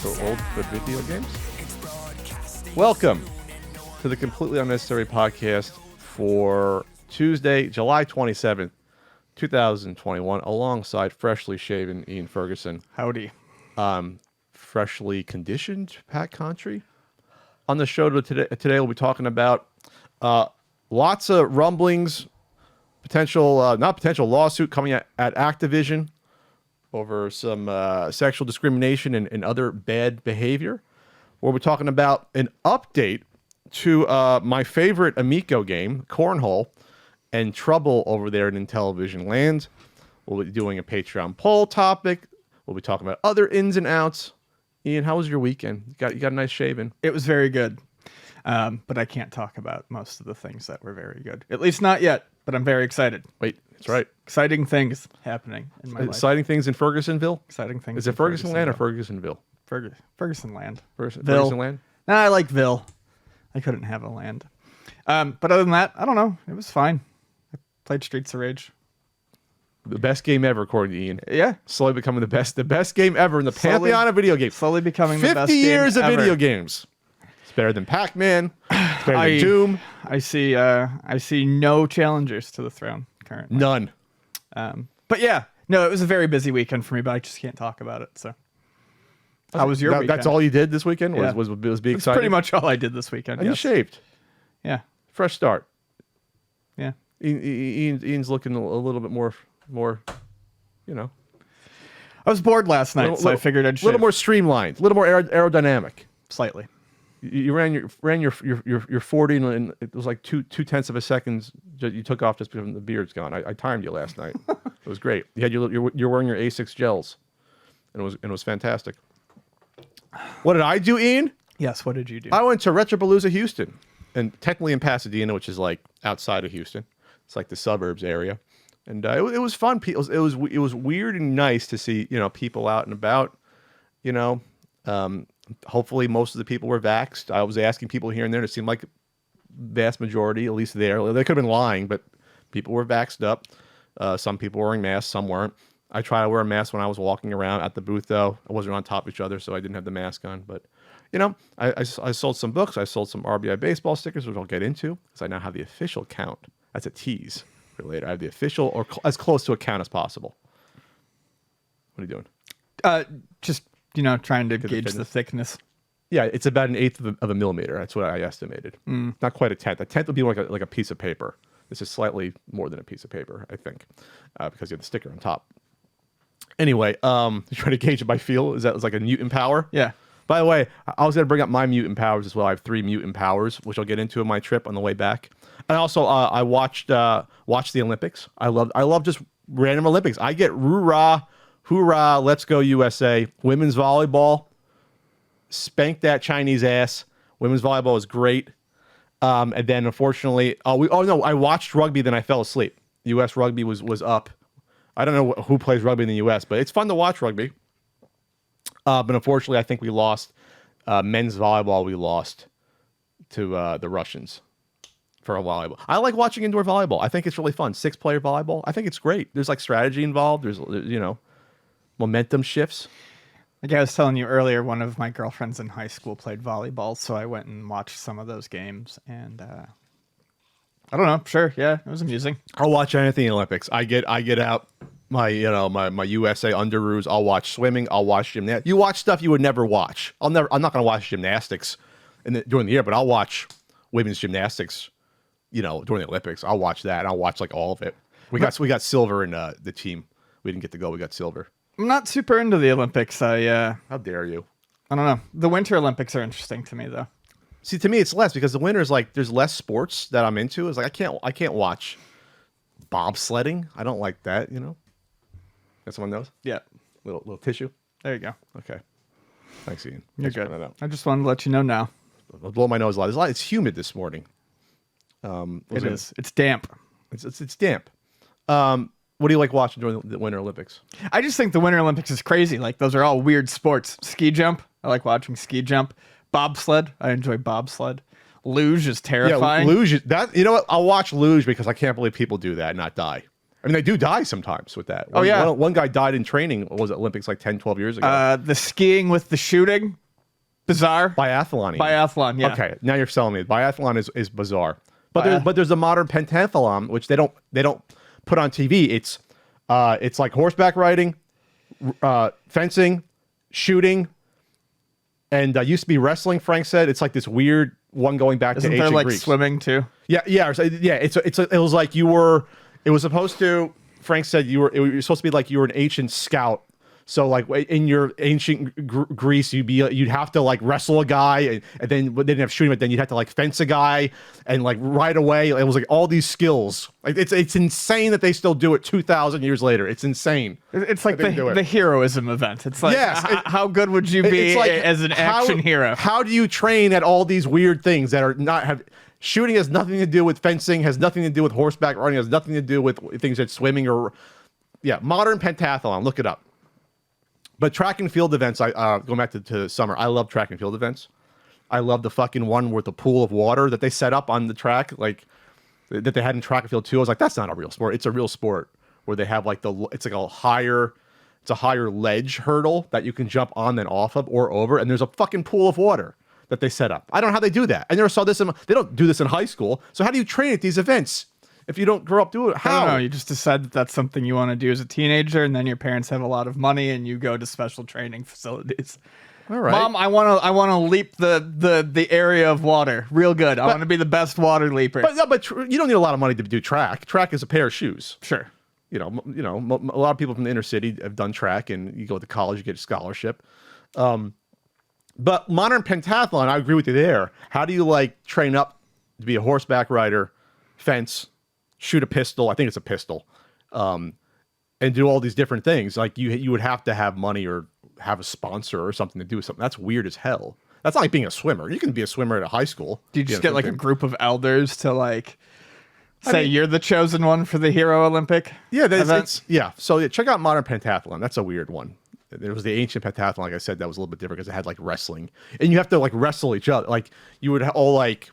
for old good video games. Welcome to the Completely Unnecessary podcast for Tuesday, July 27th, 2021, alongside freshly shaven Ian Ferguson. Howdy. Freshly conditioned Pat Contry. On the show today we'll be talking about lots of rumblings, not potential lawsuit coming at Activision over some sexual discrimination and other bad behavior. We'll be talking about an update to my favorite Amico game, Cornhole, and trouble over there in Intellivision land. We'll be doing a Patreon poll topic. We'll be talking about other ins and outs. Ian, how was your weekend? You got a nice shaving. It was very good. But I can't talk about most of the things that were very good. At least not yet, but I'm very excited. Wait, that's right. Exciting things happening in my life. Exciting things in Fergusonville? Exciting things. Is it Ferguson land or Fergusonville? Ferguson land. Ferguson land? Nah, I like Ville. I couldn't have a land. But other than that, I don't know. It was fine. I played Streets of Rage. The best game ever, according to Ian. Yeah. Slowly becoming the best game ever in the pantheon of video games. Slowly becoming the best game 50 years of ever. video games. It's better than Pac-Man. It's better than Doom. I see no challengers to the throne currently. None. But yeah, no, it was a very busy weekend for me, but I just can't talk about it. So, how was your weekend? That's all you did this weekend? Yeah. Was be That's excited? pretty much all I did this weekend. And you shaved. Yeah. Fresh start. Yeah. Ian's looking a little bit more, I was bored last night, so I figured I'd shave. A little more streamlined, a little more aerodynamic. Slightly. You ran your 40 and it was like two tenths of a second. You took off just because the beard's gone. I timed you last night. It was great. You had you're wearing your A6 gels, and it was fantastic. What did I do, Ian? Yes. What did you do? I went to Retropalooza Houston, and technically in Pasadena, which is like outside of Houston. It's like the suburbs area, and it was fun. It was weird and nice to see people out and about. Hopefully most of the people were vaxxed. I was asking people here and there, and it seemed like vast majority, at least there. They could have been lying, but people were vaxxed up. Some people were wearing masks, some weren't. I tried to wear a mask when I was walking around at the booth, though. I wasn't on top of each other, so I didn't have the mask on. But, I sold some books. I sold some RBI baseball stickers, which I'll get into, because I now have the official count. That's a tease for later. I have the official, or as close to a count as possible. What are you doing? Just trying to gauge the thickness. Yeah, it's about an eighth of a millimeter. That's what I estimated. Not quite a tenth. A tenth would be like a piece of paper. This is slightly more than a piece of paper, I think, because you have the sticker on top. Anyway, you trying to gauge it by feel. Is that like a mutant power? Yeah. By the way, I was going to bring up my mutant powers as well. I have 3 mutant powers, which I'll get into in my trip on the way back. And also, I watched the Olympics. I love just random Olympics. I get hoorah, let's go USA. Women's volleyball, spanked that Chinese ass. Women's volleyball is great. And then unfortunately, I watched rugby, then I fell asleep. U.S. rugby was up. I don't know who plays rugby in the U.S., but it's fun to watch rugby. But unfortunately, I think we lost. Men's volleyball, we lost to the Russians for a volleyball. I like watching indoor volleyball. I think it's really fun. 6-player volleyball. I think it's great. There's like strategy involved. There's momentum shifts. Like I was telling you earlier, one of my girlfriends in high school played volleyball, so I went and watched some of those games, and I don't know, sure, yeah, it was amusing. I'll watch anything in the Olympics. I get out my USA underoos. I'll watch swimming. I'll watch gymnastics. You watch stuff you would never watch. I'm not going to watch gymnastics during the year, but I'll watch women's gymnastics. During the Olympics, I'll watch that. And I'll watch like all of it. We got silver in the team. We didn't get to go. We got silver. I'm not super into the Olympics. How dare you? I don't know. The Winter Olympics are interesting to me, though. See, to me, it's less because the winter is like there's less sports that I'm into. It's like I can't watch bobsledding. I don't like that. Got someone knows? Yeah. Little tissue. There you go. Okay. Thanks, Ian. You're good. I just wanted to let you know now. I'll blow my nose a lot. It's humid this morning. It is. It's damp. It's damp. What do you like watching during the Winter Olympics? I just think the Winter Olympics is crazy. Like, those are all weird sports. Ski jump. I like watching ski jump. Bobsled. I enjoy bobsled. Luge is terrifying. Yeah, luge. You know what? I'll watch luge because I can't believe people do that and not die. I mean, they do die sometimes with that. Oh, yeah. One guy died in training. What was it, Olympics like 10, 12 years ago? The skiing with the shooting, bizarre. Biathlon. Biathlon, yeah. Okay, now you're selling me. Biathlon is bizarre. But there's a modern pentathlon, which they don't put on TV. It's like horseback riding, fencing, shooting, and used to be wrestling. Frank said it's like this weird one going back Isn't to there ancient like Greece. swimming too? Yeah. It was like you were. It was supposed to. Frank said you were supposed to be like you were an ancient scout. So like in your ancient Greece, you'd have to like wrestle a guy, and then they didn't have shooting, but then you'd have to like fence a guy, and like right away it was like all these skills. Like it's insane that they still do it 2,000 years later. It's insane. It's like the heroism event. It's like how good would you be as an action hero? How do you train at all these weird things that are not have? Shooting has nothing to do with fencing, has nothing to do with horseback riding, has nothing to do with things like swimming or modern pentathlon. Look it up. But track and field events, going back to summer, I love track and field events. I love the fucking one with the pool of water that they set up on the track, like that they had in track and field too. I was like, that's not a real sport. It's a real sport where they have like it's a higher ledge hurdle that you can jump on then off of or over, and there's a fucking pool of water that they set up. I don't know how they do that. I never saw this. They don't do this in high school. So how do you train at these events? If you don't grow up doing it, how? I don't know. You just decide that that's something you want to do as a teenager, and then your parents have a lot of money, and you go to special training facilities. All right, Mom, I want to leap the area of water real good. I want to be the best water leaper. But you don't need a lot of money to do track. Track is a pair of shoes. Sure. A lot of people from the inner city have done track, and you go to college, you get a scholarship. But modern pentathlon, I agree with you there. How do you like train up to be a horseback rider, fence, shoot a pistol? I think it's a pistol, and do all these different things. Like you would have to have money or have a sponsor or something to do something. That's weird as hell. That's not like being a swimmer. You can be a swimmer at a high school. Do you just get like a group of elders to like say you're the chosen one for the Hero Olympic? Yeah, So check out modern pentathlon. That's a weird one. There was the ancient pentathlon, like I said, that was a little bit different because it had like wrestling, and you have to like wrestle each other. Like you would all like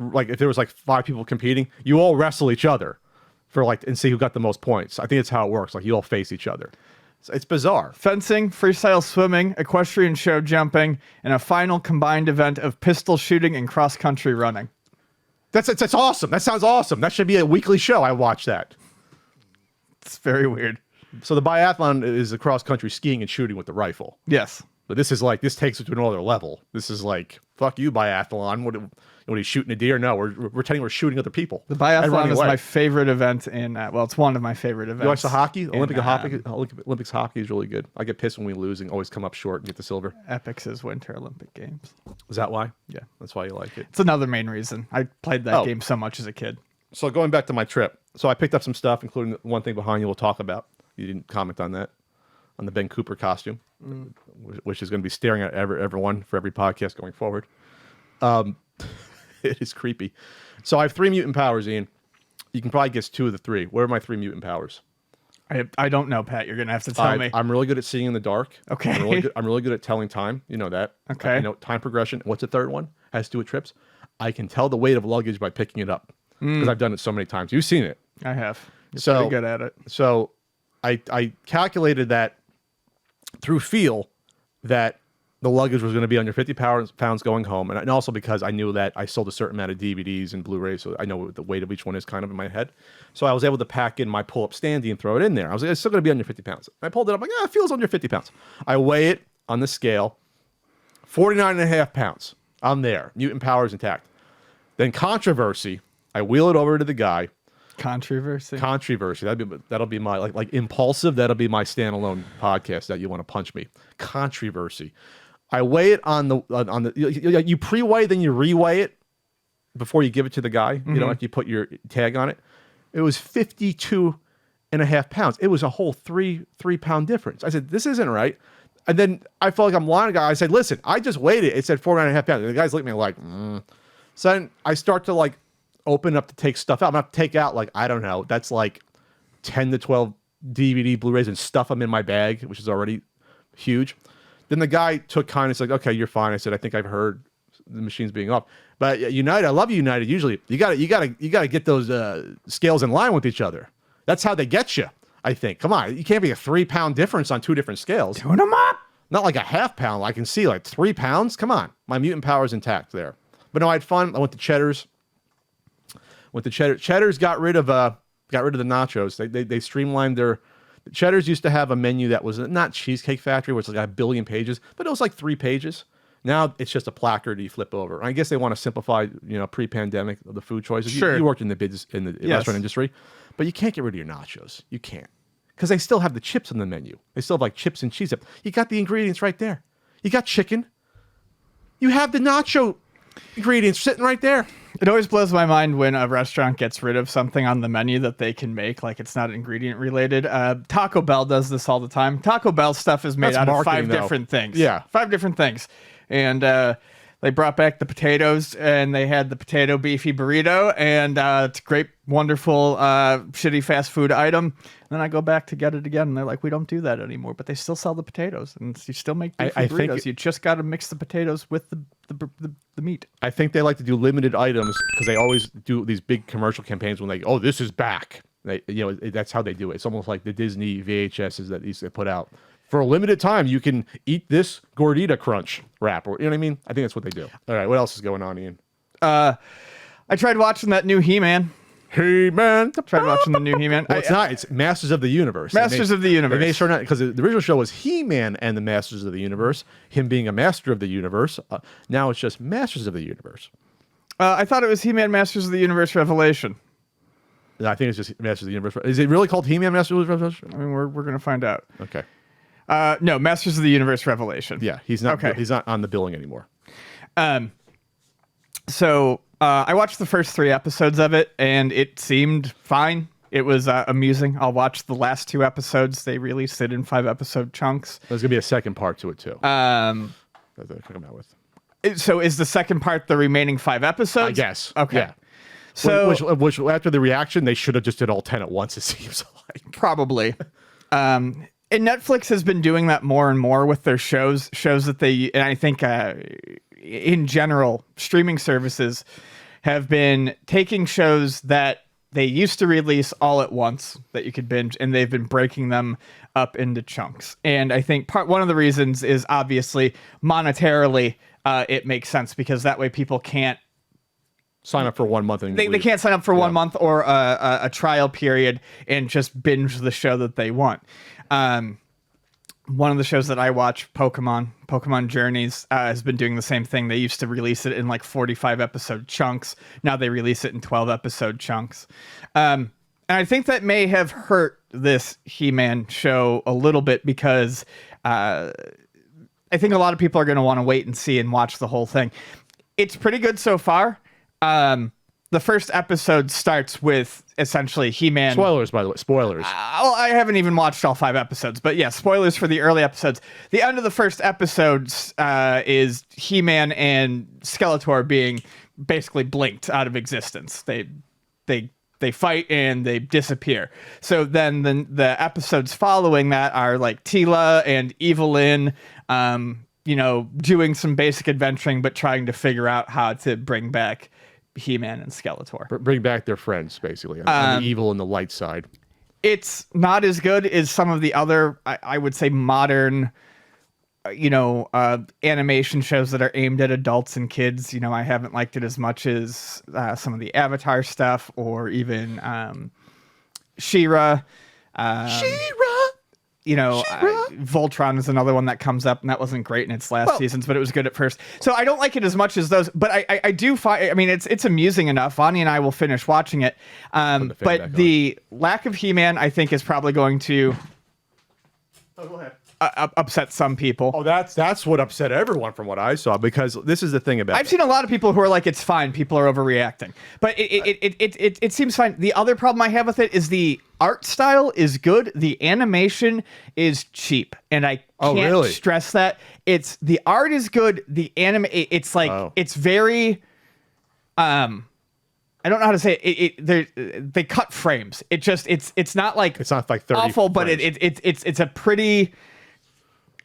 if there was like 5 people competing, you all wrestle each other for like and see who got the most points. I think it's how it works. Like you all face each other. It's bizarre. Fencing, freestyle swimming, equestrian show jumping, and a final combined event of pistol shooting and cross country running. That's awesome. That sounds awesome. That should be a weekly show. I watch that. It's very weird. So the biathlon is the cross country skiing and shooting with the rifle. Yes. But this takes it to another level. This is like, fuck you, biathlon. What are you shooting a deer? No, we're pretending we're shooting other people. The biathlon is my favorite event it's one of my favorite events. You watch the hockey? Olympics hockey is really good. I get pissed when we lose and always come up short and get the silver. Epix' Winter Olympic Games. Is that why? Yeah. That's why you like it. It's another main reason. I played that game so much as a kid. So going back to my trip. So I picked up some stuff, including one thing behind you we'll talk about. You didn't comment on that. On the Ben Cooper costume, which is going to be staring at everyone for every podcast going forward. It is creepy. So I have 3 mutant powers, Ian. You can probably guess 2 of the 3. What are my 3 mutant powers? I don't know, Pat. You're going to have to tell me. I'm really good at seeing in the dark. Okay. I'm really good at telling time. You know that. Okay. I know time progression. What's the third one? Has to do with trips. I can tell the weight of luggage by picking it up because I've done it so many times. You've seen it. I have. You're pretty good at it. So I calculated that through feel that the luggage was going to be under 50 pounds going home. And also because I knew that I sold a certain amount of DVDs and Blu-rays, so I know what the weight of each one is kind of in my head. So I was able to pack in my pull-up standee and throw it in there. I was like, it's still going to be under 50 pounds. And I pulled it up, like, it feels under 50 pounds. I weigh it on the scale, 49.5 pounds. I'm there. Mutant powers intact. Then controversy, I wheel it over to the guy. Controversy. That'll be my like impulsive. That'll be my standalone podcast that you want to punch me. Controversy. I weigh it on the you pre-weigh, then you reweigh it before you give it to the guy. You know, like you put your tag on it. It was 52.5 pounds. It was a whole 3 pound difference. I said, this isn't right. And then I felt like I'm lying to the guy. I said, listen, I just weighed it. It said 49.5 pounds. And the guy's looking at me like, So then I start to like open up to take stuff out. I'm going to take out like, I don't know, that's like 10 to 12 DVD Blu-rays and stuff them in my bag, which is already huge. Then the guy took kindness, like, okay, you're fine. I said, I think I've heard the machines being off. But United, I love United. Usually you got to get those scales in line with each other. That's how they get you, I think. Come on, you can't be a 3-pound difference on 2 different scales. Tune them up. Not like a half pound. I can see like 3 pounds. Come on, my mutant power is intact there. But no, I had fun. I went to Cheddar's. Cheddar's got rid of the nachos. They streamlined their. Cheddar's used to have a menu that was not Cheesecake Factory, which was like 1 billion pages, but it was like 3 pages. Now it's just a placard you flip over. And I guess they want to simplify, pre-pandemic the food choices. Sure. You worked in the restaurant industry, but you can't get rid of your nachos. You can't, because they still have the chips on the menu. They still have like chips and cheese dip. You got the ingredients right there. You got chicken. You have the nacho ingredients sitting right there. It always blows my mind when a restaurant gets rid of something on the menu that they can make, like it's not ingredient related. Taco Bell does this all the time. Taco Bell stuff is made out of 5 different things. Yeah. 5 different things. And they brought back the potatoes, and they had the potato beefy burrito, and it's a great, wonderful, shitty fast food item. And then I go back to get it again, and they're like, we don't do that anymore. But they still sell the potatoes, and you still make beefy burritos. You just got to mix the potatoes with the meat. I think they like to do limited items because they always do these big commercial campaigns when this is back. That's how they do it. It's almost like the Disney VHSs that they put out. For a limited time, you can eat this Gordita Crunch wrap. Or, you know what I mean? I think that's what they do. All right, what else is going on, Ian? I tried watching that new He-Man. He-Man. Tried watching the new He-Man. Well, it's not. It's Masters of the Universe. Masters of the Universe. They sure not, because the original show was He-Man and the Masters of the Universe, him being a master of the universe. Now it's just Masters of the Universe. I thought it was He-Man Masters of the Universe Revelation. I think it's just Masters of the Universe. Is it really called He-Man Masters of the Universe? I mean, we're going to find out. Okay. No, Masters of the Universe Revelation. Yeah, he's not. Okay. He's not on the billing anymore. So I watched the first 3 episodes of it, and it seemed fine. It was amusing. I'll watch the last 2 episodes. They released it in 5-episode chunks. There's gonna be a second part to it too. That they're coming out with. So is the second part the remaining 5 episodes? I guess. Okay. Yeah. So which after the reaction, they should have just did all 10 at once. It seems like probably. And Netflix has been doing that more and more with their shows that they, and I think in general, streaming services have been taking shows that they used to release all at once that you could binge, and they've been breaking them up into chunks. And I think one of the reasons is obviously monetarily it makes sense, because that way people can't sign up for 1 month and they can't sign up for 1 month or a trial period and just binge the show that they want. One of the shows that I watch, Pokemon Journeys, has been doing the same thing. They used to release it in like 45 episode chunks. Now they release it in 12 episode chunks. And I think that may have hurt this He-Man show a little bit, because I think a lot of people are going to want to wait and see and watch the whole thing. It's pretty good so far. The first episode starts with essentially He-Man. Spoilers, by the way. Spoilers. Well, I haven't even watched all 5 episodes, but yeah, spoilers for the early episodes. The end of the first episodes is He-Man and Skeletor being basically blinked out of existence. They fight and they disappear. So then the episodes following that are like Tila and Evelyn, doing some basic adventuring, but trying to figure out how to bring back He-Man and Skeletor. Bring back their friends, basically, on the evil and the light side. It's not as good as some of the other, I would say, modern, animation shows that are aimed at adults and kids. I haven't liked it as much as some of the Avatar stuff, or even She-Ra. Voltron is another one that comes up, and that wasn't great in its last seasons, but it was good at first. So I don't like it as much as those, but I do find, it's amusing enough. Vonnie and I will finish watching it. But the lack of He-Man, I think, is probably going to upset some people. Oh, that's what upset everyone from what I saw, because this is the thing about I've seen a lot of people who are like, it's fine, people are overreacting. But it seems fine. The other problem I have with it is the art style is good, the animation is cheap, and I can't stress that. It's the art is good, the it's like it's very I don't know how to say it. They cut frames. It's not like 30 awful, frames. but it's a pretty.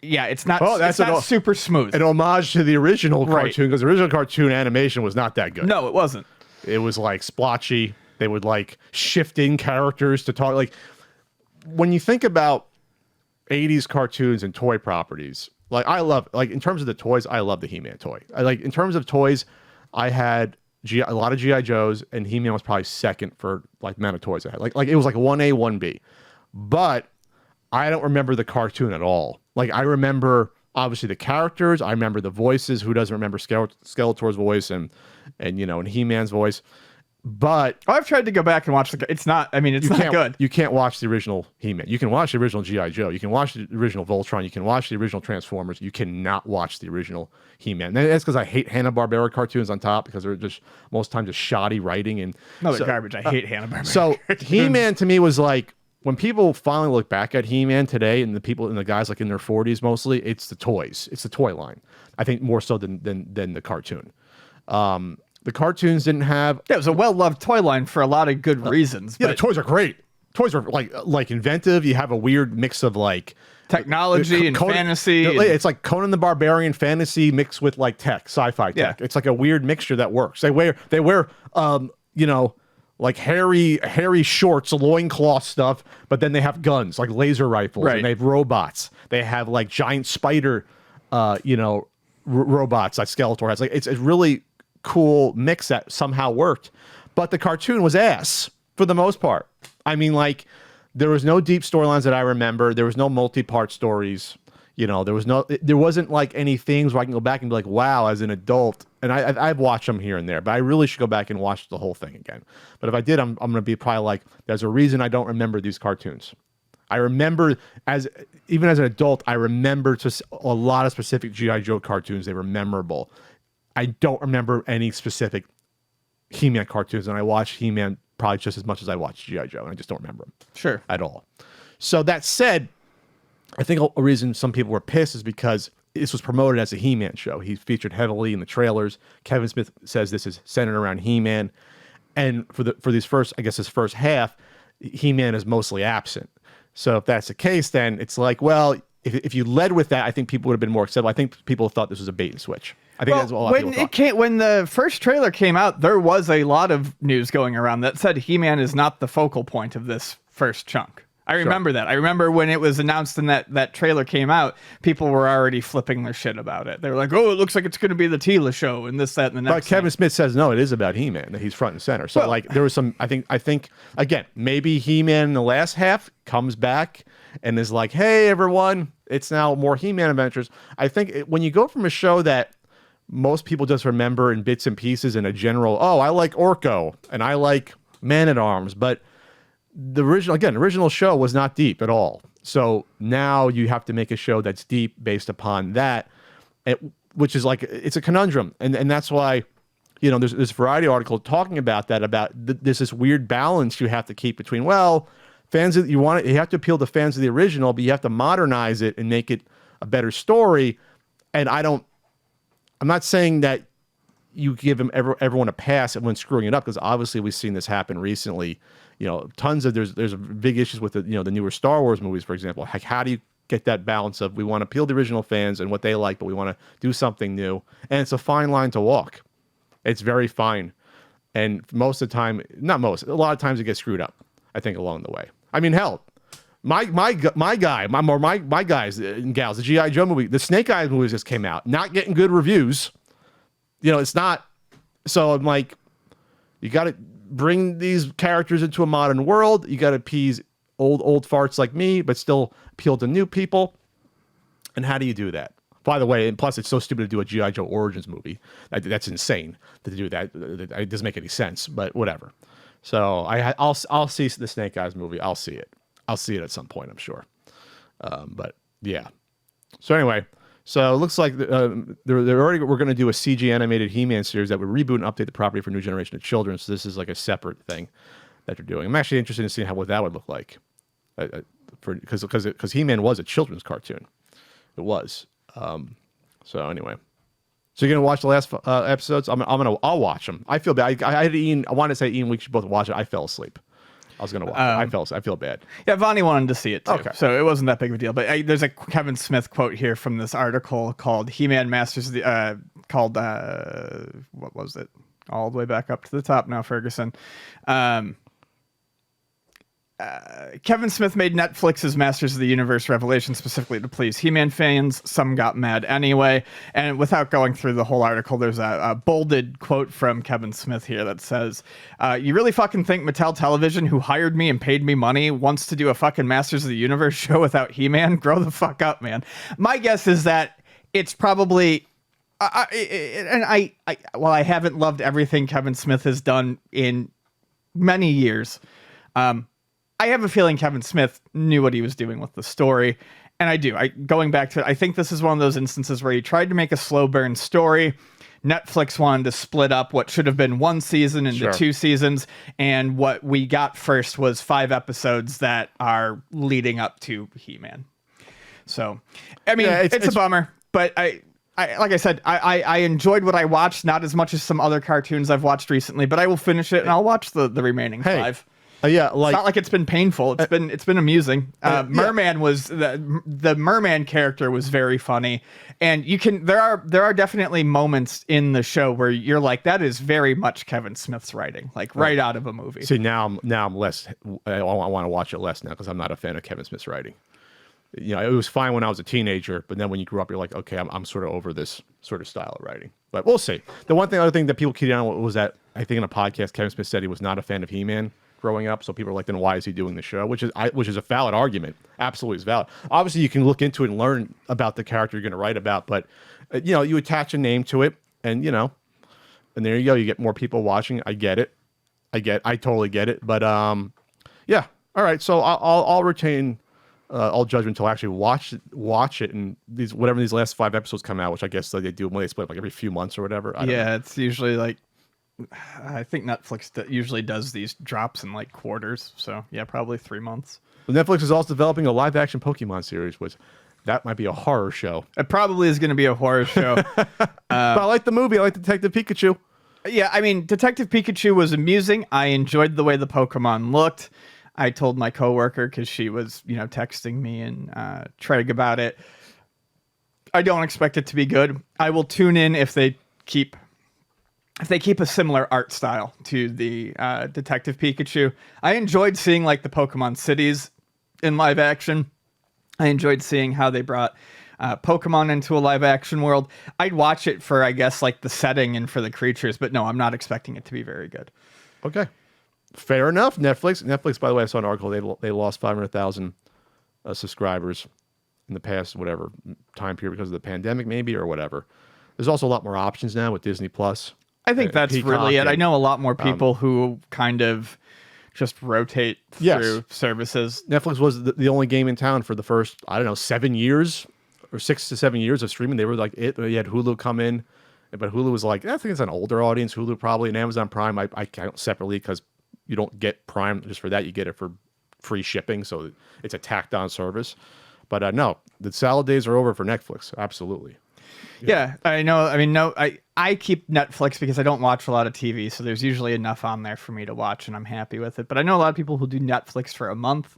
Yeah, it's not. It's not super smooth. An homage to the original cartoon, because the original cartoon animation was not that good. No, it wasn't. It was like splotchy. They would like shift in characters to talk. Like when you think about 80s cartoons and toy properties, like I love, like in terms of the toys, I love the He-Man toy. I like in terms of toys, I had a lot of GI Joes, and He-Man was probably second for like the amount of toys I had. Like it was like 1A, 1B. But I don't remember the cartoon at all. Like I remember obviously the characters, I remember the voices. Who doesn't remember Skeletor's voice and and He-Man's voice? But I've tried to go back and watch it's not. I mean, it's not good. You can't watch the original He-Man. You can watch the original GI Joe. You can watch the original Voltron. You can watch the original Transformers. You cannot watch the original He-Man. And that's because I hate Hanna-Barbera cartoons on top, because they're just most times just shoddy writing and they're garbage. I hate Hanna-Barbera. So He-Man to me was like, when people finally look back at He-Man today, and the guys like in their 40s mostly, it's the toys. It's the toy line. I think more so than the cartoon. The cartoons didn't have. Yeah, it was a well-loved toy line for a lot of good reasons. Yeah, the toys are great. Toys are like inventive. You have a weird mix of like technology and fantasy. It's like Conan the Barbarian fantasy mixed with like tech, sci-fi tech. It's like a weird mixture that works. They wear like hairy shorts, loincloth stuff, but then they have guns, like laser rifles, and they have robots. They have like giant spider, robots like Skeletor has. Like it's really cool mix that somehow worked. But the cartoon was ass for the most part. I mean, like there was no deep storylines that I remember. There was no multi-part stories. There wasn't like any things where I can go back and be like, wow, as an adult. And I've watched them here and there, but I really should go back and watch the whole thing again. But if I did, I'm going to be probably like, there's a reason I don't remember these cartoons. I remember even as an adult, I remember just a lot of specific G.I. Joe cartoons. They were memorable. I don't remember any specific He-Man cartoons, and I watched He-Man probably just as much as I watched G.I. Joe, and I just don't remember them at all. So that said, I think a reason some people were pissed is because this was promoted as a He-Man show. He featured heavily in the trailers. Kevin Smith says this is centered around He-Man, and for this first half, He-Man is mostly absent. So if that's the case, then it's like, well, if you led with that, I think people would have been more acceptable. I think people thought this was a bait and switch. I think that's what a lot of people thought. When the first trailer came out, there was a lot of news going around that said He-Man is not the focal point of this first chunk. I remember that. I remember when it was announced and that trailer came out, people were already flipping their shit about it. They were like, oh, it looks like it's going to be the Tila show and this, that, and the next. But Kevin Smith says, no, it is about He-Man, that he's front and center. So there was some, I think, again, maybe He-Man in the last half comes back and is like, hey, everyone, it's now more He-Man adventures. I think when you go from a show that most people just remember in bits and pieces in a general, oh, I like Orko and I like Man-at-Arms, but the original show was not deep at all. So now you have to make a show that's deep based upon that, which is like, it's a conundrum. And that's why, there's this Variety article talking about that, there's this weird balance you have to keep between, well, you have to appeal to fans of the original, but you have to modernize it and make it a better story. And I'm not saying that you give everyone a pass when screwing it up, because obviously we've seen this happen recently. There's big issues with the newer Star Wars movies, for example. Like, how do you get that balance of we want to appeal to the original fans and what they like, but we want to do something new? And it's a fine line to walk. It's very fine. And most of the time, a lot of times it gets screwed up, I think, along the way. I mean, hell, my guys and gals, the G.I. Joe movie, the Snake Eyes movies just came out, not getting good reviews. It's not. So I'm like, you got to bring these characters into a modern world. You got to appease old farts like me, but still appeal to new people. And how do you do that? By the way, and plus it's so stupid to do a G.I. Joe Origins movie. That's insane to do that. It doesn't make any sense, but whatever. So I'll see the Snake Eyes movie. I'll see it. I'll see it at some point, I'm sure. But yeah. So anyway, so it looks like we're going to do a CG animated He-Man series that would reboot and update the property for a new generation of children. So this is like a separate thing that they're doing. I'm actually interested in seeing what that would look like, because He-Man was a children's cartoon. It was. So anyway, so you're gonna watch the last episodes? I'll watch them. I feel bad. I had Ian. I wanted to say Ian, we should both watch it. I fell asleep. I was gonna watch it. I feel bad. Yeah, Vonnie wanted to see it too. Okay. So it wasn't that big of a deal. But there's a Kevin Smith quote here from this article called He-Man Masters. What was it? all the way back up to the top now, Ferguson. Kevin Smith made Netflix's Masters of the Universe revelation specifically to please He-Man fans. Some got mad anyway. And without going through the whole article, there's a bolded quote from Kevin Smith here that says, you really fucking think Mattel Television, who hired me and paid me money, wants to do a fucking Masters of the Universe show without He-Man? Grow the fuck up, man. My guess is that it's probably... I haven't loved everything Kevin Smith has done in many years. I have a feeling Kevin Smith knew what he was doing with the story, and I do. Going back to it, I think this is one of those instances where he tried to make a slow burn story. Netflix wanted to split up what should have been one season into 2 seasons, and what we got first was 5 episodes that are leading up to He-Man. So, I mean, it's a bummer, but I like I said, I enjoyed what I watched, not as much as some other cartoons I've watched recently, but I will finish it and I'll watch the remaining 5. Yeah, like, it's not like it's been painful. It's been amusing. Merman was the Merman character was very funny, and there are definitely moments in the show where you're like, that is very much Kevin Smith's writing, like right out of a movie. See, now I'm less. I want to watch it less now because I'm not a fan of Kevin Smith's writing. You know, it was fine when I was a teenager, but then when you grew up, you're like, okay, I'm sort of over this sort of style of writing. But we'll see. The other thing that people keyed on was that I think in a podcast, Kevin Smith said he was not a fan of He-Man growing up, so people are like, then why is he doing the show? Which is a valid argument. Absolutely is valid. Obviously, you can look into it and learn about the character you're going to write about, but you know, you attach a name to it, and you know, and there you go. You get more people watching. I get it. I totally get it. But yeah. All right. So I'll retain all judgment until I actually watch it, and whatever these last 5 episodes come out, which I guess they do when they split like every few months or whatever. I don't know. It's usually like. I think Netflix usually does these drops in like quarters. So yeah, probably 3 months. Well, Netflix is also developing a live-action Pokemon series, which that might be a horror show. It probably is going to be a horror show. But I like the movie. I like Detective Pikachu. Yeah, I mean, Detective Pikachu was amusing. I enjoyed the way the Pokemon looked. I told my coworker because she was, texting me and trying about it. I don't expect it to be good. I will tune in if they keep a similar art style to the Detective Pikachu. I enjoyed seeing like the Pokemon cities in live action. I enjoyed seeing how they brought Pokemon into a live action world. I'd watch it for, I guess, like the setting and for the creatures, but no, I'm not expecting it to be very good. Okay. Fair enough. Netflix, by the way, I saw an article. They lost 500,000 subscribers in the past, whatever time period because of the pandemic, maybe, or whatever. There's also a lot more options now with Disney Plus. I think that's Peacock really it. I know a lot more people who kind of just rotate through services. Netflix was the only game in town for the first, 7 years or 6 to 7 years of streaming. They were like it. You had Hulu come in, but Hulu was like, I think it's an older audience. Hulu probably, and Amazon Prime, I count separately because you don't get Prime just for that. You get it for free shipping, so it's a tacked on service. But no, the salad days are over for Netflix. Absolutely. Yeah, I know. I mean, I keep Netflix because I don't watch a lot of TV, so there's usually enough on there for me to watch, and I'm happy with it. But I know a lot of people who do Netflix for a month,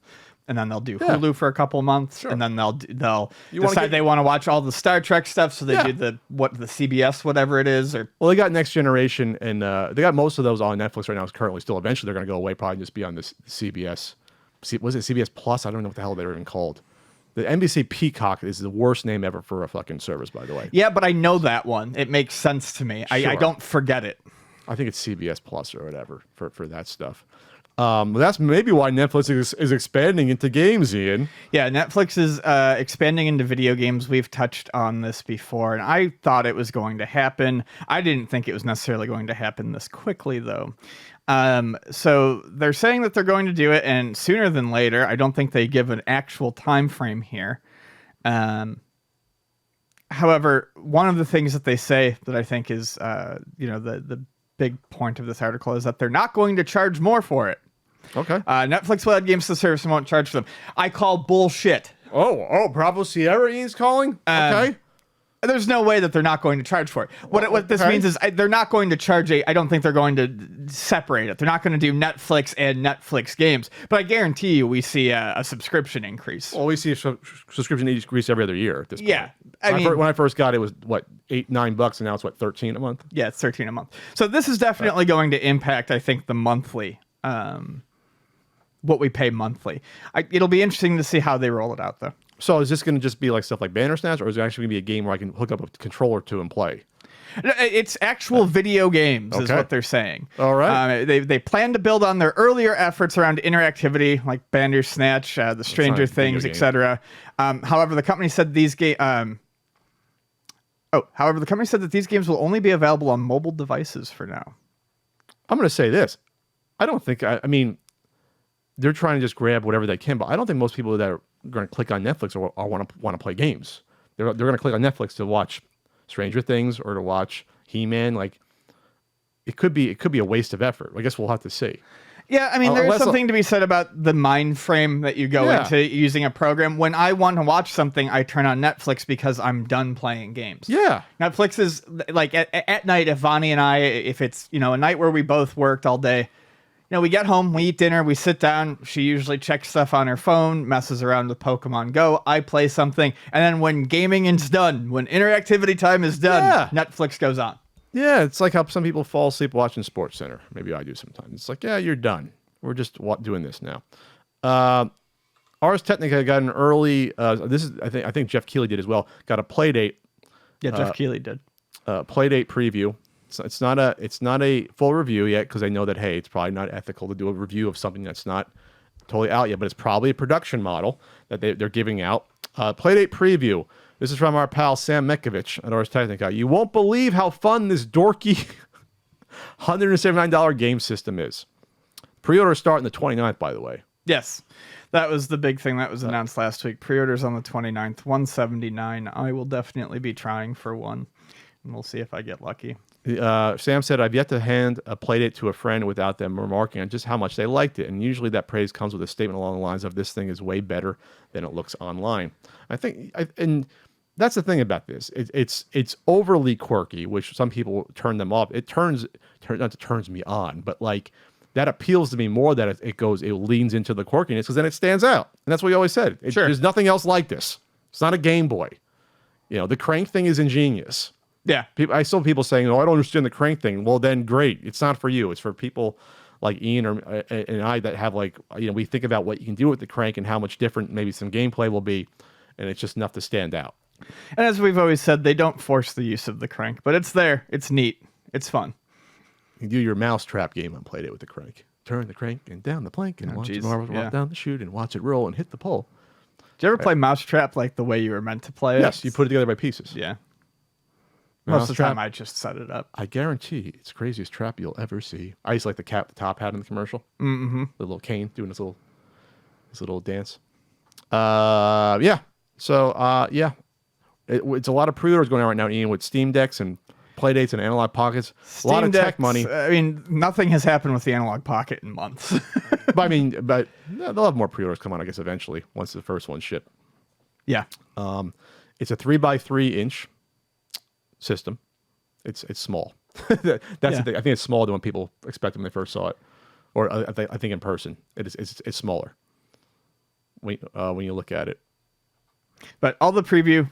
and then they'll do Hulu for a couple months, and then they'll decide they want to watch all the Star Trek stuff, so they do the CBS whatever it is. Well, they got Next Generation, and they got most of those on Netflix right now. Currently, still eventually they're going to go away, probably just be on this CBS. Was it CBS Plus? I don't know what the hell they're even called. The NBC Peacock is the worst name ever for a fucking service, by the way. Yeah, but I know that one. It makes sense to me. Sure. I don't forget it. I think it's CBS Plus or whatever for that stuff. That's maybe why Netflix is expanding into games, Ian. Yeah, Netflix is expanding into video games. We've touched on this before, and I thought it was going to happen. I didn't think it was necessarily going to happen this quickly, though. So they're saying that they're going to do it, and sooner than later. I don't think they give an actual time frame here. However, one of the things that they say that I think is, the big point of this article is that they're not going to charge more for it. Okay. Netflix will add games to the service and won't charge for them. I call bullshit. Oh, Bravo Sierra Ian's calling? Okay. There's no way that they're not going to charge for it. What this means is they're not going to charge I don't think they're going to separate it. They're not going to do Netflix and Netflix games. But I guarantee you we see a subscription increase. Well, we see a subscription increase every other year at this point. Yeah. I mean, when I first got it, it was, what, $8-9, and now it's, what, $13 a month? Yeah, it's $13 a month. So this is definitely going to impact, I think, the monthly, what we pay monthly. It'll be interesting to see how they roll it out, though. So is this going to just be like stuff like Bandersnatch, or is it actually going to be a game where I can hook up a controller to and play? It's actual video games is what they're saying. All right. They plan to build on their earlier efforts around interactivity, like Bandersnatch, the Stranger Things, etc. However, the company said these games. However, the company said that these games will only be available on mobile devices for now. I'm going to say this. I don't think, I mean, they're trying to just grab whatever they can, but I don't think most people that are going to click on Netflix or want to play games. They're going to click on Netflix to watch Stranger Things or to watch He-Man. Like, it could be a waste of effort. I guess we'll have to see. Yeah, I mean, there's something to be said about the mind frame that you go into using a program. When I want to watch something, I turn on Netflix because I'm done playing games. Yeah. Netflix is like at night, if Vani and I, if it's, a night where we both worked all day, we get home, we eat dinner, we sit down. She usually checks stuff on her phone, messes around with Pokemon Go. I play something. And then when gaming is done, when interactivity time is done, Netflix goes on. Yeah, it's like how some people fall asleep watching SportsCenter. Maybe I do sometimes. It's like, yeah, you're done. We're just doing this now. Ars Technica got an early. This is I think Jeff Keighley did as well. Got a Playdate. Yeah, Jeff Keighley did. Playdate preview. It's not a full review yet because I know that it's probably not ethical to do a review of something that's not totally out yet, but it's probably a production model that they're giving out. Playdate preview. This is from our pal Sam Mekovich at Ars Technica. You won't believe how fun this dorky $179 game system is. Pre-orders start on the 29th, by the way. Yes. That was the big thing that was announced last week. Pre-orders on the 29th, $179. I will definitely be trying for one, and we'll see if I get lucky. Sam said, I've yet to hand a Playdate to a friend without them remarking on just how much they liked it. And usually that praise comes with a statement along the lines of, this thing is way better than it looks online. And that's the thing about this. It's overly quirky, which some people turn them off. It turns me on, but like that appeals to me more that it leans into the quirkiness because then it stands out. And that's what you always said. There's nothing else like this. It's not a Game Boy. The crank thing is ingenious. Yeah. I saw people saying, I don't understand the crank thing. Well, then great. It's not for you. It's for people like Ian and I that have we think about what you can do with the crank and how much different maybe some gameplay will be. And it's just enough to stand out. And as we've always said, they don't force the use of the crank, but it's there. It's neat. It's fun. You can do your mousetrap game on Playdate with the crank. Turn the crank and down the plank and watch the marbles roll down the chute and watch it roll and hit the pole. Did you ever play Mousetrap like the way you were meant to play it? Yes, you put it together by pieces. Yeah. Most of the time I just set it up. I guarantee it's the craziest trap you'll ever see. I used to like the cat with the top hat in the commercial. Mm-hmm. The little cane doing his little dance. Yeah. So, yeah. It's a lot of pre-orders going on right now, Ian, with Steam Decks and Playdates and Analog Pockets. A lot of tech money. I mean, nothing has happened with the Analog Pocket in months. but they'll have more pre-orders come on, I guess, eventually, once the first ones ship. Yeah. It's a 3x3 inch system. It's small. That's the thing. I think it's smaller than when people expected when they first saw it, or I think in person it's smaller when you look at it. But all the preview,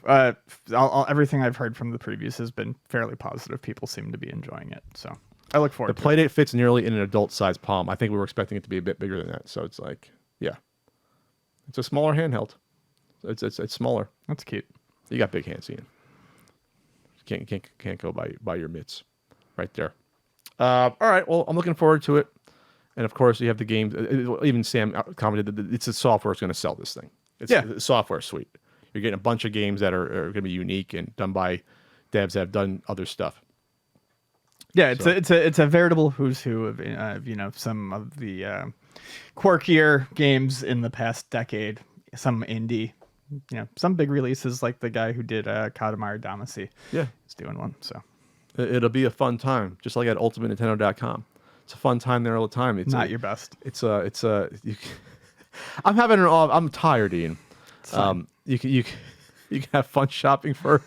everything I've heard from the previews has been fairly positive. People seem to be enjoying it, so I look forward. The Playdate fits nearly in an adult-sized palm. I think we were expecting it to be a bit bigger than that. So it's like, yeah, it's a smaller handheld. It's smaller. That's cute. You got big hands, Ian. Can't go by your mitts, right there. All right. Well, I'm looking forward to it, and of course you have the games. Even Sam commented that it's the software that's going to sell this thing. It's a software suite. You're getting a bunch of games that are going to be unique and done by devs that have done other stuff. Yeah, it's a veritable who's who of some of the quirkier games in the past decade. Some indie, some big releases like the guy who did Katamari Damacy. Yeah, he's doing one. So it'll be a fun time, just like at UltimateNintendo.com. It's a fun time there all the time. It's not your best. I'm tired, Ian. You can have fun shopping for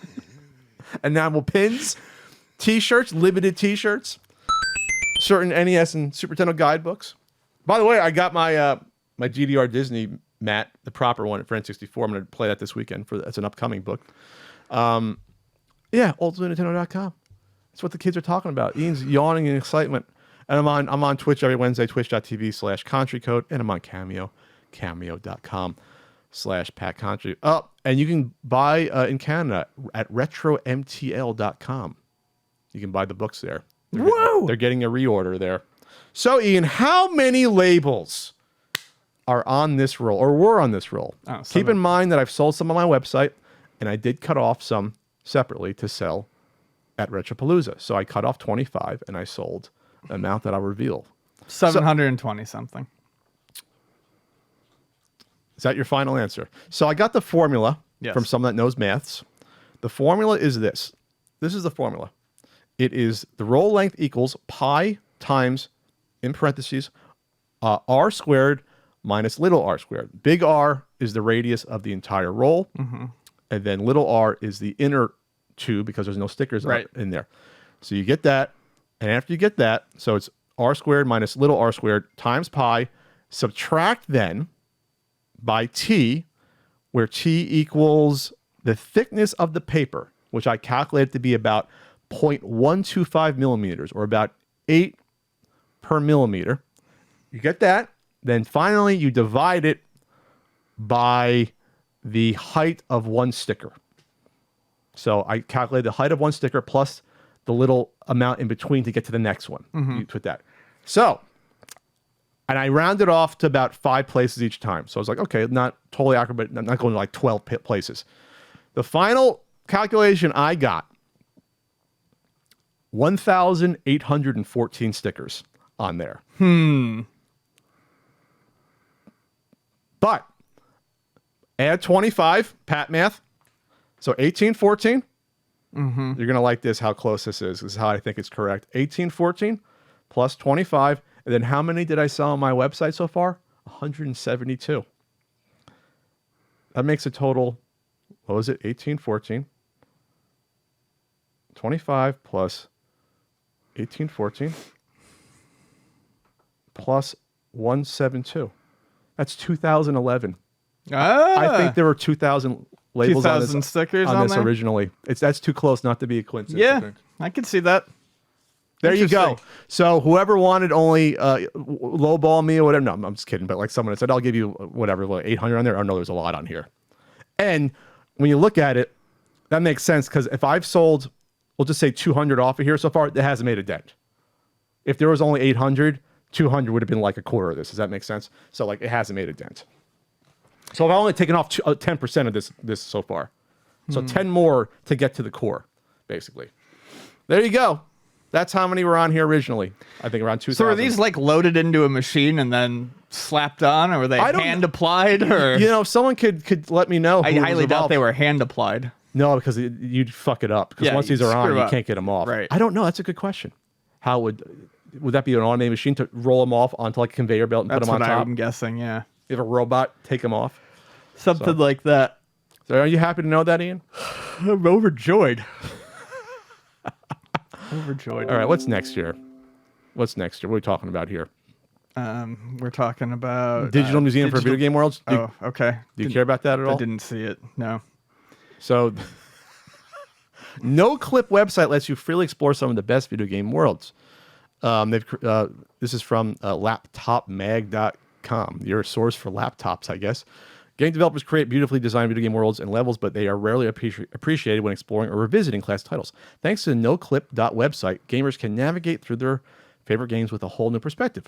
enamel pins, T-shirts, limited T-shirts, certain NES and Super Nintendo guidebooks. By the way, I got my my GDR Disney mat, the proper one at N64. I'm going to play that this weekend. That's an upcoming book. Yeah, ultimatenintendo.com. That's what the kids are talking about. Ian's yawning in excitement. And I'm on Twitch every Wednesday, twitch.tv/CountryCode, and I'm on Cameo, cameo.com/PatCountry. Oh, and you can buy in Canada at retromtl.com. You can buy the books there. They're getting a reorder there. So, Ian, how many labels are on this roll, or were on this roll? Keep in mind that I've sold some on my website, and I did cut off some separately to sell at Retropalooza. So I cut off 25, and I sold the amount that I'll reveal. 720 something. Is that your final answer? So I got the formula from someone that knows maths. The formula is this. This is the formula. It is the roll length equals pi times, in parentheses, r squared minus little r squared. Big R is the radius of the entire roll. And then little r is the inner tube because there's no stickers in there. So you get that. And after you get that, so it's r squared minus little r squared times pi. Subtract then by t, where t equals the thickness of the paper, which I calculated to be about 0.125 millimeters, or about 8 per millimeter. You get that. Then finally, you divide it by the height of one sticker. So I calculated the height of one sticker plus the little amount in between to get to the next one. You put that. So, and I rounded off to about 5 places each time. So I was like, okay, not totally accurate, but I'm not going to like 12 places. The final calculation I got, 1,814 stickers on there. But add 25, Pat math. So 1814. You're going to like this, how close this is. This is how I think it's correct. 1814 plus 25. And then how many did I sell on my website so far? 172. That makes a total, what was it? 1814. 25 plus 1814 plus 172. That's 2011. I think there were 2,000 labels 2,000 stickers on this there? originally. That's too close not to be a coincidence. Yeah, I could see that. There you go. So whoever wanted only lowball me or whatever. No, I'm just kidding. But like someone said, I'll give you whatever, 800 on there. Oh no, there's a lot on here. And when you look at it, that makes sense because if I've sold, we'll just say 200 off of here so far, it hasn't made a dent. If there was only 800, 200 would have been like a quarter of this. Does that make sense? So like it hasn't made a dent. So I've only taken off 10% of this so far. So 10 more to get to the core, basically. There you go. That's how many were on here originally. I think around 2,000. So are these like loaded into a machine and then slapped on, or were they hand applied? Or you know, if someone could let me know. I highly doubt they were hand applied. No, because you'd fuck it up. Because once these are on, you can't get them off. Right. I don't know. That's a good question. How would that be an automated machine to roll them off onto like a conveyor belt and put them on top? That's what I'm guessing. Yeah. You have a robot take them off. Something like that. So are you happy to know that, Ian? I'm overjoyed. Overjoyed. All right, what's next year? What are we talking about here? We're talking about Digital Museum for Video Game Worlds. Okay. Do you care about that at all? I didn't see it. No. So, No Clip website lets you freely explore some of the best video game worlds. This is from laptopmag.com, your source for laptops, I guess. Game developers create beautifully designed video game worlds and levels, but they are rarely appreciated when exploring or revisiting classic titles. Thanks to the noclip.website, gamers can navigate through their favorite games with a whole new perspective.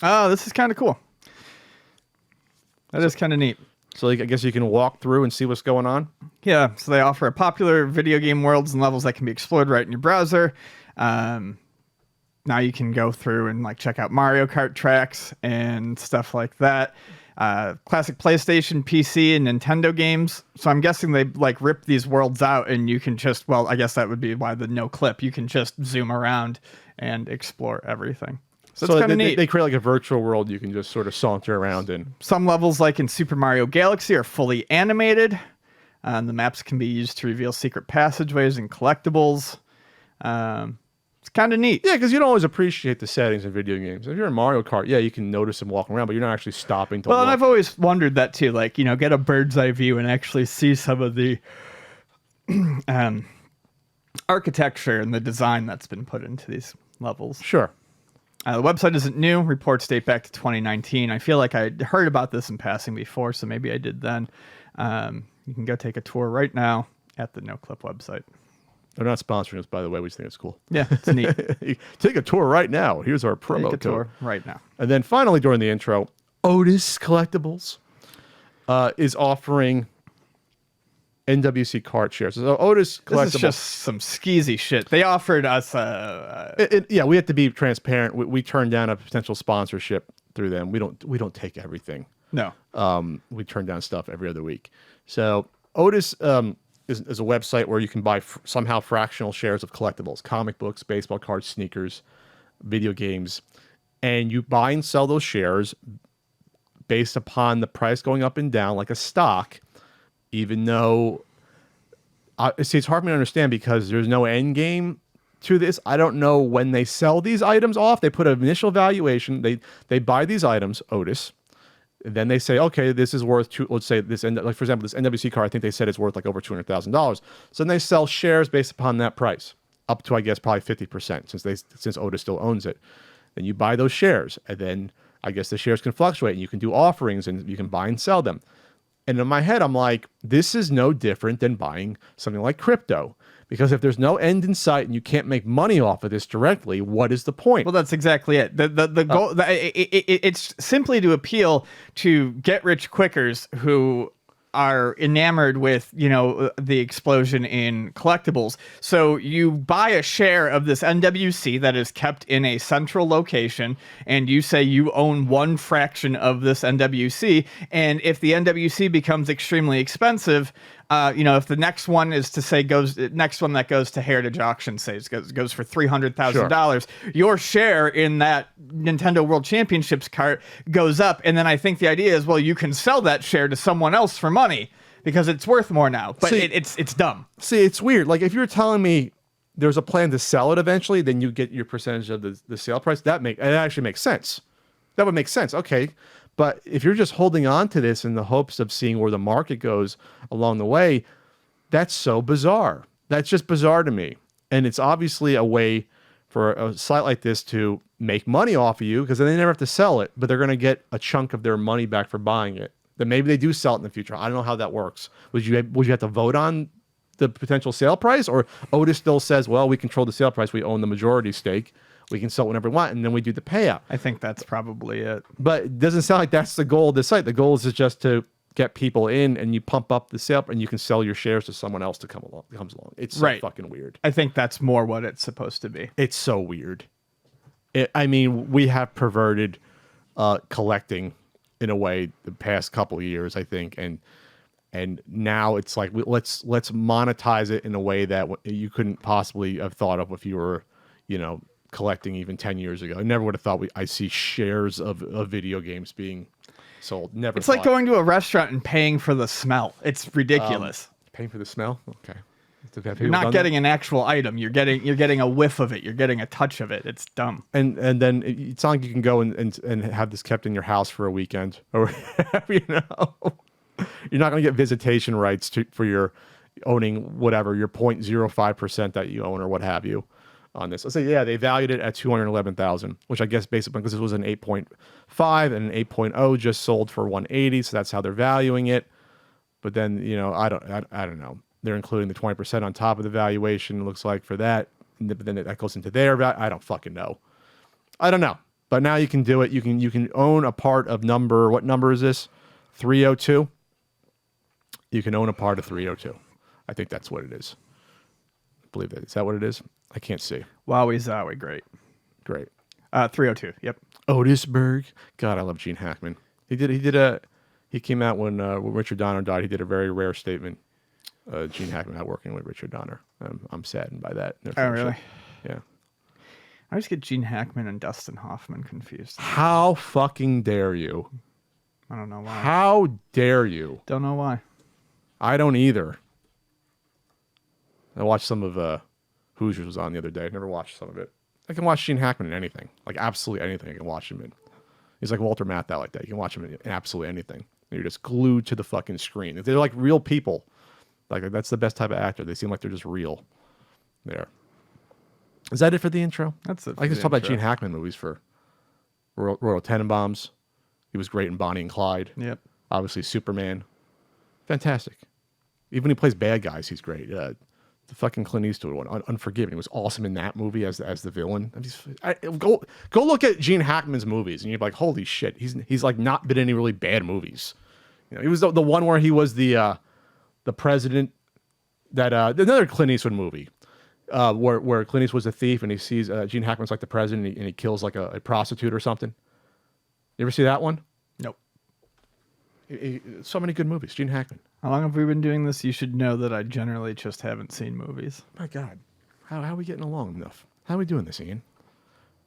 Oh, this is kind of cool. That is kind of neat. So I guess you can walk through and see what's going on? Yeah, so they offer popular video game worlds and levels that can be explored right in your browser. Now you can go through and like check out Mario Kart tracks and stuff like that. Classic PlayStation, PC, and Nintendo games. So I'm guessing they like rip these worlds out and you can just, well, I guess that would be why the no clip. You can just zoom around and explore everything. So it's kind of neat. They create like a virtual world you can just sort of saunter around in. Some levels, like in Super Mario Galaxy, are fully animated. The maps can be used to reveal secret passageways and collectibles. It's kind of neat. Yeah, because you don't always appreciate the settings in video games. If you're in Mario Kart, yeah, you can notice them walking around, but you're not actually stopping to Well, look. and I've always wondered that too, like, get a bird's eye view and actually see some of the architecture and the design that's been put into these levels. Sure. The website isn't new. Reports date back to 2019. I feel like I heard about this in passing before, so maybe I did then. You can go take a tour right now at the NoClip website. They're not sponsoring us, by the way. We just think it's cool. Yeah, it's neat. Take a tour right now. Here's our promo Take a code. tour right now. And then finally, during the intro, Otis Collectibles is offering NWC card shares. So Otis Collectibles. This is just some skeezy shit. They offered us yeah, we have to be transparent. We turned down a potential sponsorship through them. We don't take everything. no. We turn down stuff every other week. So Otis is a website where you can buy somehow fractional shares of collectibles, comic books, baseball cards, sneakers, video games, and you buy and sell those shares based upon the price going up and down like a stock, even though see, it's hard for me to understand because there's no end game to this. I don't know when they sell these items off. They put an initial valuation. They buy these items, Otis. Then they say, okay, this is worth let's say this, like for example, this NWC card, I think they said it's worth like over $200,000. So then they sell shares based upon that price, up to I guess probably 50%, since Otis still owns it. Then you buy those shares, and then I guess the shares can fluctuate, and you can do offerings, and you can buy and sell them. And in my head, I'm like, this is no different than buying something like crypto. Because if there's no end in sight and you can't make money off of this directly, what is the point? Well, that's exactly it. The goal, it's simply to appeal to get-rich-quickers who are enamored with, the explosion in collectibles. So you buy a share of this NWC that is kept in a central location, and you say you own one fraction of this NWC. And if the NWC becomes extremely expensive, if the next one is to say next one that goes to Heritage Auction, say goes for $300,000, your share in that Nintendo World Championships cart goes up, and then I think the idea is, well, you can sell that share to someone else for money because it's worth more now. But it's dumb. See, it's weird. Like if you're telling me there's a plan to sell it eventually, then you get your percentage of the sale price. It actually makes sense. That would make sense. Okay. But if you're just holding on to this in the hopes of seeing where the market goes along the way, that's so bizarre. That's just bizarre to me. And it's obviously a way for a site like this to make money off of you because then they never have to sell it, but they're going to get a chunk of their money back for buying it. Then maybe they do sell it in the future. I don't know how that works. Would you have to vote on the potential sale price? Or Otis still says, well, we control the sale price. We own the majority stake. We can sell whenever we want, and then we do the payout. I think that's probably it. But it doesn't sound like that's the goal of the site. The goal is just to get people in, and you pump up the sale, and you can sell your shares to someone else comes along. It's so fucking weird. I think that's more what it's supposed to be. It's so weird. We have perverted collecting in a way the past couple of years, I think, and now it's like let's monetize it in a way that you couldn't possibly have thought of if you were, collecting even 10 years ago. I never would have thought I see shares of video games being sold. Never. It's like going to a restaurant and paying for the smell. It's ridiculous. Paying for the smell? Okay. You're not getting an actual item. You're getting a whiff of it. You're getting a touch of it. It's dumb. And then it's not like you can go and have this kept in your house for a weekend or You're not going to get visitation rights for your owning whatever, your 0.05% that you own or what have you. On this, let's say, yeah, they valued it at $211,000, which I guess basically because this was an 8.5 and an 8.0 just sold for 180, so that's how they're valuing it. But then I don't know. They're including the 20% on top of the valuation. It looks like for that, but then that goes into their value. I don't fucking know. I don't know. But now you can do it. You can own a part of what number is this? 302. You can own a part of 302. I think that's what it is. I believe that. Is that what it is? I can't see. Wowie zowie, great. 302, yep. Otisburg. God, I love Gene Hackman. He came out when Richard Donner died. He did a very rare statement. Gene Hackman not working with Richard Donner. I'm saddened by that. Oh, really? Yeah. I always get Gene Hackman and Dustin Hoffman confused. How fucking dare you? I don't know why. How dare you? Don't know why. I don't either. I watched some of Hoosiers was on the other day. I never watched some of it. I can watch Gene Hackman in anything, like absolutely anything. I can watch him in. He's like Walter Matthau like that. You can watch him in absolutely anything. And you're just glued to the fucking screen. They're like real people. Like that's the best type of actor. They seem like they're just real. There. Is that it for the intro? That's it. I can just talk about Gene Hackman movies for Royal Tenenbaums. He was great in Bonnie and Clyde. Yep. Obviously Superman. Fantastic. Even when he plays bad guys, he's great. The fucking Clint Eastwood one, Unforgiven. He was awesome in that movie as the villain. Go look at Gene Hackman's movies, and you're like, holy shit, he's like not been in any really bad movies. You know, he was the one where he was the president. That another Clint Eastwood movie, where Clint Eastwood was a thief, and he sees Gene Hackman's like the president, and he kills like a prostitute or something. You ever see that one? Nope. So many good movies. Gene Hackman. How long have we been doing this? You should know that I generally just haven't seen movies. My God, how are we getting along enough? How are we doing this, Ian?